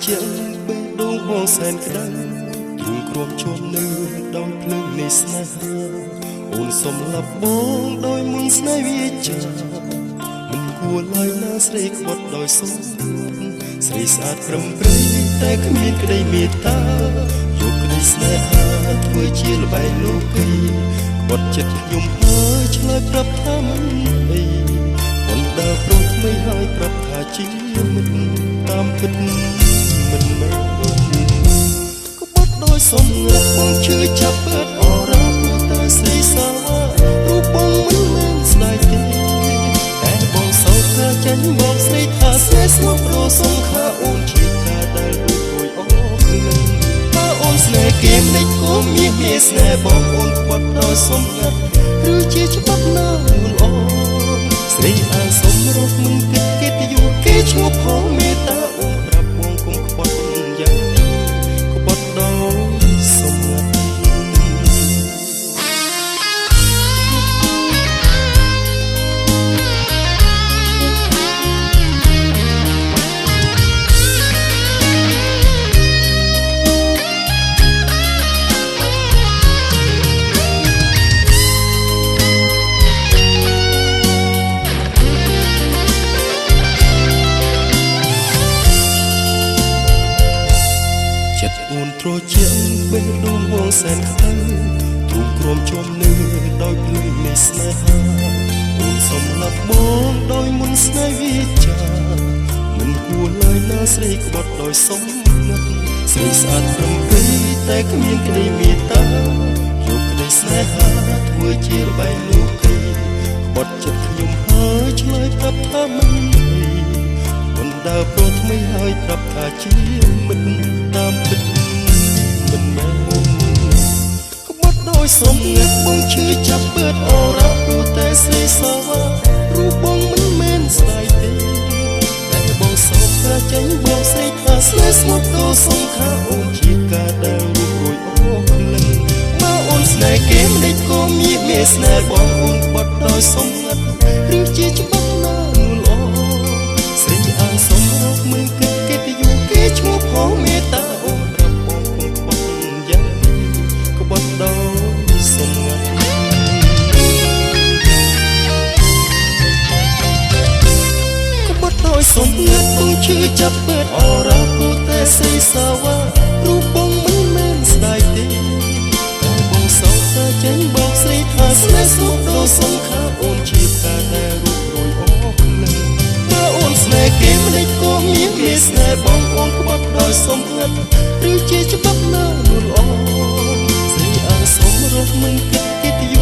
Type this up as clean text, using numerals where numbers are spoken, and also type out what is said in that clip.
ជាបេះដូងបងសែនក្តៅទូលគ្រាំជុំនៅដោយភ្លើងនៃស្នេហាអូនសុំលប់បងដោយមុនស្នេហ៍វាចាមិនគួរឡើយណាស្រីខ្វាត់ដោយសុំស្រីស្អាតប្រំប្រៃតែគ្មានក្តីមេត្តាយកក្តីស្នេហាធ្វើជាល្បែងលោកីខ្វាត់ចិត្តខ្ញុំហើយឆ្លើយប្រាប់ថាមិនអីមិនដើរប្រុសថ្មីហើយប្រាប់ថាជាមិត្តតាមពិតមិនមែនក្បត់ដោយសុំងាត់បងឈឺចាប់បឺតអរ៉ាព្រោះតែស្រីសារូបបងមិនមែនស្ដាយទេតែបងសោកថាចាញ់បងស្រីថាស្នេហ៍ស្មោះព្រោះសុំខាអូនជាការដែលរួចរួយអស់ខ្លួនថាអូនស្នេហ៍គេមិនគំមានស្នេហ៍បងអូនក្បត់ដោយសុំងាត់ឬជាច្បាប់ណាល្អស្រីអាងសុំរត់មិនគិតកិត្តិយសគេឈ្មោះផងមេត្តាអូនប្រាប់បងគុំក្បត់យ៉ាងនេះក្បត់ដោយសុំងាត់អូនត្រជាបេះដូងបងសែនក្តៅទូលគ្រាំជុំនៅដោយភ្លើងនៃស្នេហាអូនសុំលប់បងដោយមុនស្នេហ៍វាចាមិនគួរឡើយណាស្រីក្បត់ដោយសុំងាត់ស្រីស្អាតប្រំពៃតែគ្មានក្តីមេត្តាយកក្តីស្នេហាធ្វើជាល្បែងលោកីក្បត់ចិត្តខ្ញុំហើយឆ្លើយប្រាប់ថាមិនអីមិនដើរប្រុសថ្មីហើយប្រាប់ថាជាមិត្តតាមពិតមិនមែនក្បត់ដោយសុំងាត់បងឈឺចាប់បឺតអរ៉ាព្រោះតែស្រីសារូបបងមិនមែនស្ដាយទេតែបងសោកថាចាញ់បងស្រីថាស្នេហ៍ស្មោះដូរសុំខាអូនជាការដែលរួចរួយអស់ខ្លួនបើអូនស្នេហ៍គេមិនក៏មានស្នេហ៍បងអូនក្បត់ដោយសុំងាត់ឬជាច្បាប់ណាល្អស្រីអាងសុំរកមិនគិតកិត្តិយសគេឈ្មោះផងមេត្តាអូនប្រាប់បងគុំក្បត់យ៉ាងនេះក្បត់ដោយសុំងាត់ក្បត់ដោយសុំងាត់បងឈឺចាប់បឺតអរ៉ាព្រោះតែស្រីសារូបបងមិនមែនស្ដាយទេតែបងសោកថាចាញ់បងស្រីថាស្នេហ៍ស្មោះដូរសុំខាអូនជាការដែលរួចរួយអស់ខ្លួនអូនស្នេហ៍គេមិនក៏មានស្នេហ៍បងអូនក្បត់ដោយសុំងាត់ឬជាច្បាប់ណាល្អស្រីអាងសុំរត់មិនគិតកិត្តិយ